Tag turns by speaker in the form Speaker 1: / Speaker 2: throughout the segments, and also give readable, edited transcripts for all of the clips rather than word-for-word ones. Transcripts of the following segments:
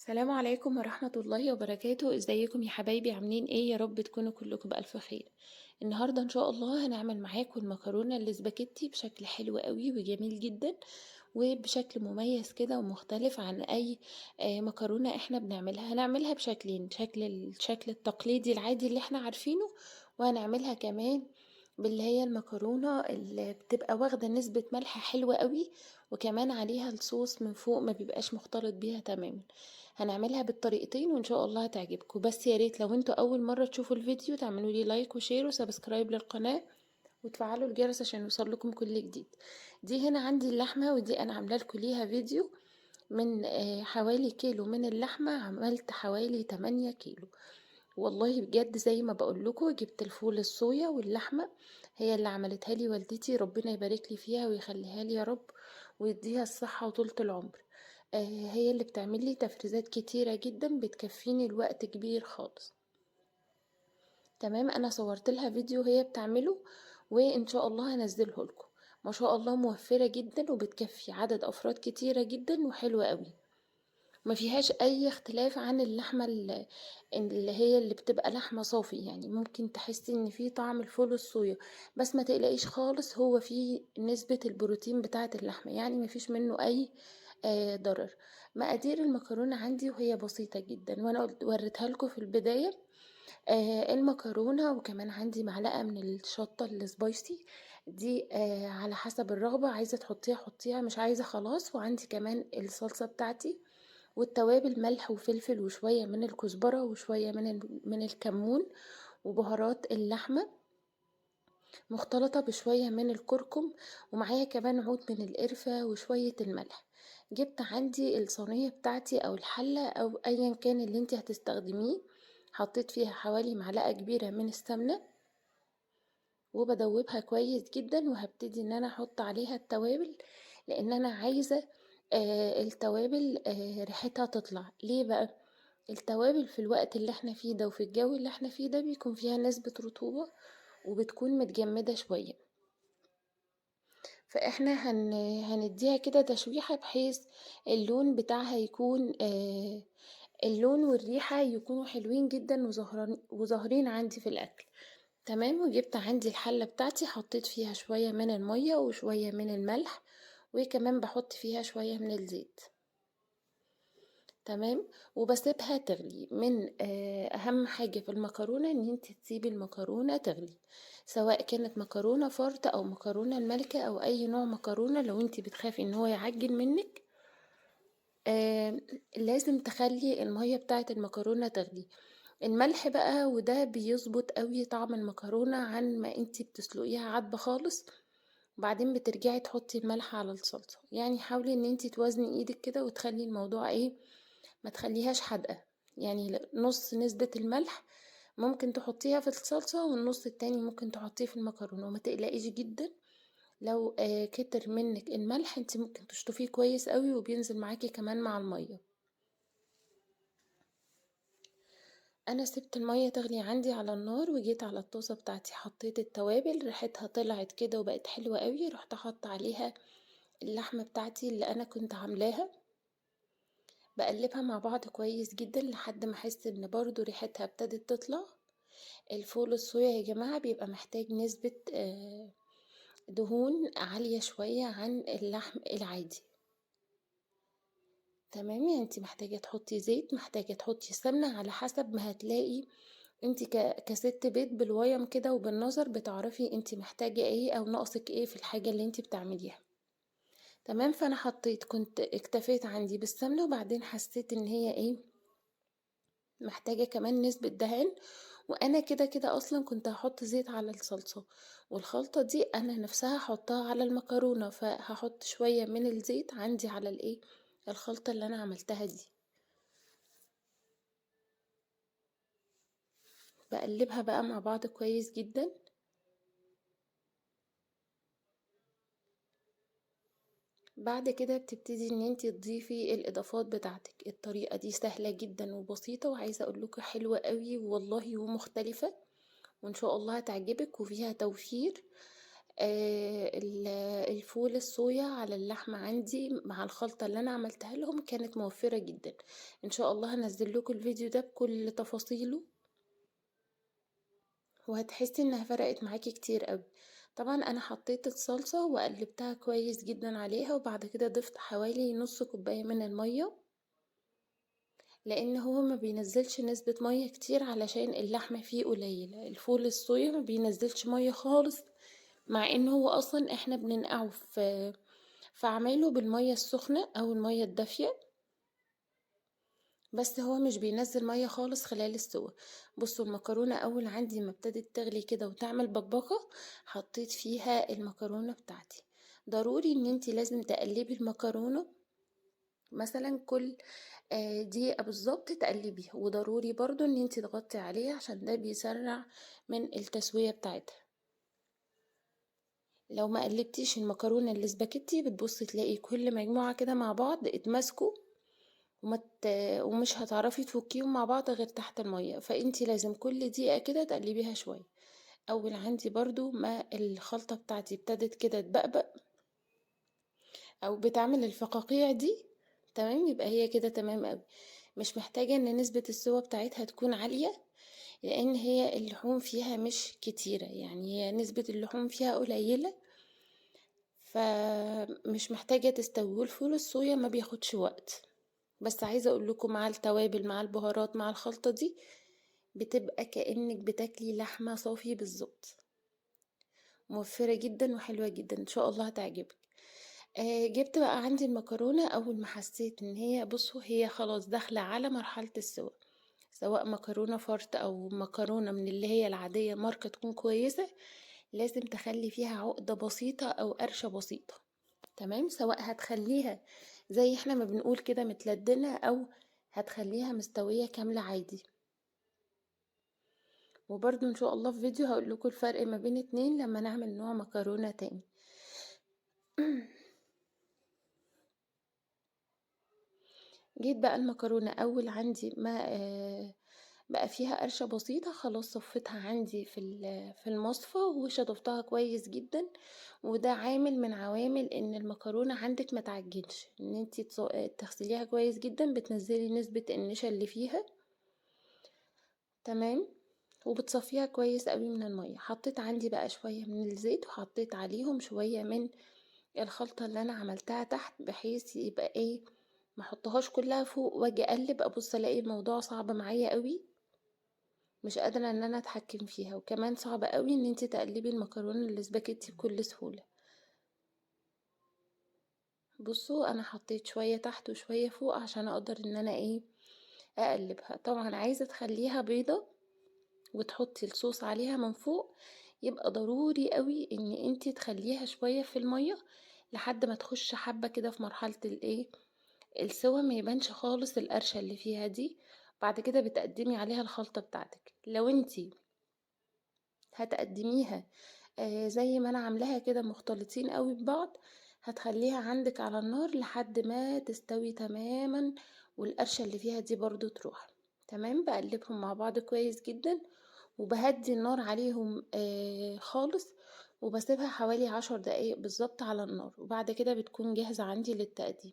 Speaker 1: السلام عليكم ورحمة الله وبركاته. ازيكم يا حبايبي؟ عاملين ايه؟ يا رب تكونوا كلكم بألف خير. النهاردة ان شاء الله هنعمل معاكم المكرونة الاسباجيتي بشكل حلو قوي وجميل جدا، وبشكل مميز كده ومختلف عن اي مكرونة احنا بنعملها. هنعملها بشكلين: الشكل التقليدي العادي اللي احنا عارفينه، وهنعملها كمان باللي هي المكرونة اللي بتبقى واخدة نسبة ملح حلوة قوي، وكمان عليها الصوص من فوق ما بيبقاش مختلط بيها تماما. هنعملها بالطريقتين وان شاء الله هتعجبكم. بس يا ريت لو انتوا اول مره تشوفوا الفيديو تعملوا لي لايك وشير وسبسكرايب للقناه، وتفعلوا الجرس عشان يوصل لكم كل جديد. دي هنا عندي اللحمه، ودي انا عامله لكم ليها فيديو. من حوالي كيلو من اللحمه عملت حوالي 8 كيلو. والله بجد زي ما بقول لكم، جبت الفول الصويا واللحمه، هي اللي عملتها لي والدتي، ربنا يبارك لي فيها ويخليها لي يا رب، ويديها الصحه وطولة العمر. هي اللي بتعمل لي تفريزات كتيرة جدا بتكفيني الوقت كبير خالص. تمام، انا صورت لها فيديو هي بتعمله، وان شاء الله هنزله لكم. ما شاء الله موفرة جدا وبتكفي عدد افراد كتيرة جدا وحلوة قوي. ما فيهاش اي اختلاف عن اللحمة اللي هي اللي بتبقى لحمة صافي. يعني ممكن تحسي ان في طعم الفول الصويا، بس ما تقلقيش خالص، هو فيه نسبة البروتين بتاعة اللحمة، يعني ما فيش منه اي ضرر. مقادير المكرونة عندي وهي بسيطة جدا، وانا وريتها لكم في البداية. المكرونة، وكمان عندي معلقة من الشطة السبايسي دي، على حسب الرغبة، عايزة تحطيها حطيها، مش عايزة خلاص. وعندي كمان الصلصة بتاعتي والتوابل: ملح وفلفل وشوية من الكزبرة وشوية من الكمون، وبهارات اللحمة مختلطة بشوية من الكركم، ومعايا كمان عود من القرفة وشوية الملح. جبت عندي الصينية بتاعتي او الحلة او ايا كان اللي انت هتستخدميه، حطيت فيها حوالي معلقة كبيرة من السمنة، وبدوبها كويس جدا، وهبتدي ان انا احط عليها التوابل، لان انا عايزة التوابل ريحتها تطلع. ليه بقى؟ التوابل في الوقت اللي احنا فيه ده وفي الجو اللي احنا فيه ده بيكون فيها نسبة رطوبة، وبتكون متجمدة شوية. فاحنا هنديها كده تشويحة، بحيث اللون بتاعها يكون اللون والريحة يكونوا حلوين جدا وظاهرين عندي في الاكل. تمام، وجبت عندي الحلة بتاعتي، حطيت فيها شوية من المية وشوية من الملح، وكمان بحط فيها شوية من الزيت. تمام، وبسيبها تغلي. من اهم حاجة في المكرونة ان انت تسيبي المكرونة تغلي، سواء كانت مكرونة فرط او مكرونة الملكة او اي نوع مكرونة. لو انت بتخافي ان هو يعجن منك، آه لازم تخلي المية بتاعة المكرونة تغلي. الملح بقى وده بيظبط قوي طعم المكرونة، عن ما انت بتسلقيها عدبة خالص وبعدين بترجعي تحطي الملح على الصلصة. يعني حاولي ان انت توازني ايدك كده وتخلي الموضوع ايه، ما تخليهاش حادقة. يعني نص نسبة الملح ممكن تحطيها في الصلصة، والنص التاني ممكن تحطيه في المكرونة. وما تقلقيش جدا لو كتر منك الملح، انت ممكن تشطفيه كويس قوي وبينزل معاكي كمان مع المية. انا سبت المية تغلي عندي على النار، وجيت على الطاسة بتاعتي حطيت التوابل، ريحتها طلعت كده وبقت حلوة قوي. رحت احط عليها اللحمة بتاعتي اللي انا كنت عاملاها، بقلبها مع بعض كويس جدا لحد ما احس ان برضو ريحتها ابتدت تطلع. الفول الصويا يا جماعة بيبقى محتاج نسبة دهون عالية شوية عن اللحم العادي. تمام، يعني انت محتاجة تحطي زيت، محتاجة تحطي سمنة، على حسب ما هتلاقي انت كست بيت بالويم كده وبالنظر بتعرفي انت محتاجة ايه او ناقصك ايه في الحاجة اللي انت بتعمليها. تمام، فانا كنت اكتفيت عندي بالسمنة، وبعدين حسيت ان هي ايه، محتاجة كمان نسبة دهن. وانا كده كده اصلا كنت هحط زيت على الصلصة، والخلطة دي انا نفسها هحطها على المكرونة، فهحط شوية من الزيت عندي على الايه، الخلطة اللي انا عملتها دي. بقلبها بقى مع بعض كويس جدا. بعد كده بتبتدي ان انتي تضيفي الاضافات بتاعتك. الطريقة دي سهلة جدا وبسيطة، وعايزة اقول لكم حلوة قوي والله ومختلفة، وان شاء الله هتعجبك وفيها توفير. الفول الصويا على اللحمة عندي مع الخلطة اللي أنا عملتها لهم كانت موفّرة جدًا. إن شاء الله هانزّل لكم الفيديو ده بكل تفاصيله، وهتحسّي إنها فرقت معاكِ كتير أوي. طبعًا أنا حطيت الصلصة وقلّبتها كويس جدًا عليها، وبعد كده ضِفت حوالي نُص كوباية من المَيّة، لإن هو ما بينزّلش نسبة مَيّة كتير علشان اللحمة فيه قليلة. الفول الصويا ما بينزّلش مَيّة خالص، مع إن هو أصلًا إحنا بننقعه فاعمله بالمَيّة السخنة أو المَيّة الدافية، بس هو مش بينزّل مَيّة خالص خلال السِوَى. بُصّوا المكرونة أول عندي ما ابتدت تغلي كده وتعمل بقبقة، حطيت فيها المكرونة بتاعتي. ضروري إن أنتِ لازم تقلّبي المكرونة مثلًا كل دقيقة بالضبط تقلّبيها، وضروري برضه إن أنتِ تغطّي عليها عشان ده بيسرّع من التسوية بتاعتها. لو ما قلّبتيش المكرونة الاسباجيتي بتبُصّي تلاقي كل مجموعة كده مع بعض اتماسكوا وما ت ومش هتعرفي تفكيهم مع بعض غير تحت المَيّة، فأنتِ لازم كل دقيقة كده تقلبيها شوية. أول عندي برضه ما الخلطة بتاعتي ابتدت كده تبقبق أو بتعمل الفقاقيع دي، تمام، يبقى هي كده تمام أوي. مش محتاجة إن نسبة السوا بتاعتها تكون عالية، لأن هي اللحوم فيها مش كتيرة، يعني هي نسبة اللحوم فيها قليلة، فمش محتاجة تستوي. والفول الصويا ما بياخدش وقت. بس عايزة اقول لكم مع التوابل مع البهارات مع الخلطة دي بتبقى كأنك بتاكلي لحمة صافي بالظبط. موفرة جدا وحلوة جدا، ان شاء الله هتعجبك. جبت بقى عندي المكرونة. اول ما حسيت ان هي، بصوا، هي خلاص داخلة على مرحلة السوا، سواء مكرونة فرط او مكرونة من اللي هي العادية ماركة تكون كويسة، لازم تخلي فيها عقدة بسيطة او قرشة بسيطة. تمام، سواء هتخليها زي احنا ما بنقول كده متلدنة او هتخليها مستوية كاملة عادي. وبرضو ان شاء الله في فيديو هقول لكم الفرق ما بين اتنين لما نعمل نوع مكرونة تاني. جيت بقى المكرونة اول عندي ما بقى فيها قرشة بسيطة، خلاص صفيتها عندي في المصفى وشطفتها كويس جدا. وده عامل من عوامل ان المكرونة عندك ما تعجنش، ان انتي تغسليها كويس جدا بتنزلي نسبة النشا اللي فيها. تمام، وبتصفيها كويس قوي من المية. حطيت عندي بقى شوية من الزيت وحطيت عليهم شوية من الخلطة اللي انا عملتها تحت، بحيث يبقى ايه، ما احطهاش كلها فوق واجي اقلب ابص الاقي الموضوع صعب معايا قوي، مش قادرة ان انا اتحكم فيها. وكمان صعب قوي ان انتي تقلبي المكرونة الاسباجيتي بكل سهولة. بصوا انا حطيت شوية تحت وشوية فوق عشان اقدر ان انا ايه اقلبها. طبعا عايزة تخليها بيضة وتحطي الصوص عليها من فوق، يبقى ضروري قوي ان انتي تخليها شوية في المية لحد ما تخش حبة كده في مرحلة الايه السوا، ما يبانش خالص القرشة اللي فيها دي. بعد كده بتقدمي عليها الخلطة بتاعتك. لو انتي هتقدميها زي ما انا عاملاها كده مختلطين قوي ببعض، هتخليها عندك على النار لحد ما تستوي تماما والقرشة اللي فيها دي برضو تروح. تمام، بقلبهم مع بعض كويس جدا وبهدي النار عليهم خالص، وبسيبها حوالي 10 دقايق بالظبط على النار، وبعد كده بتكون جاهزة عندي للتقديم.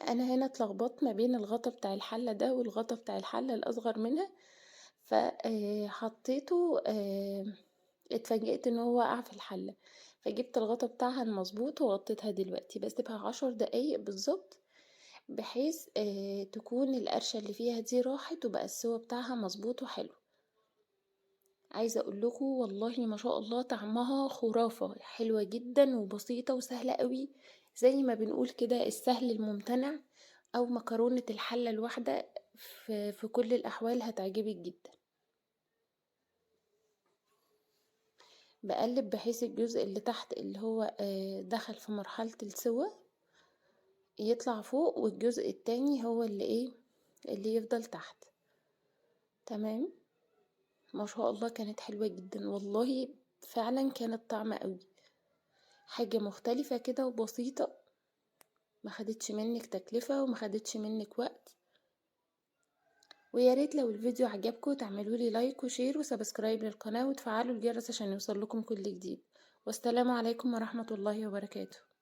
Speaker 1: انا هنا اتلخبطت ما بين الغطا بتاع الحلة ده والغطا بتاع الحلة الاصغر منها، فحطيته اتفاجئت ان هو وقع في الحلة، فجبت الغطا بتاعها المظبوط وغطيتها. دلوقتي بسيبها 10 دقايق بالظبط، بحيث تكون القرشة اللي فيها دي راحت وبقى السوا بتاعها مظبوط وحلو. عايزة اقول لكم والله ما شاء الله طعمها خرافة، حلوة جدا وبسيطة وسهلة قوي، زي ما بنقول كده السهل الممتنع، او مكرونة الحلة الواحدة في كل الاحوال هتعجبك جدا. بقلب بحيث الجزء اللي تحت اللي هو دخل في مرحلة السوا يطلع فوق، والجزء التاني هو اللي ايه اللي يفضل تحت. تمام، ما شاء الله كانت حلوة جدا والله، فعلا كانت طعمة قوي، حاجة مختلفة كده وبسيطة، ما خدتش منك تكلفة وما خدتش منك وقت. ويا ريت لو الفيديو عجبكم تعملوا لي لايك وشير وسبسكرايب للقناة وتفعلوا الجرس عشان يوصل لكم كل جديد. والسلام عليكم ورحمة الله وبركاته.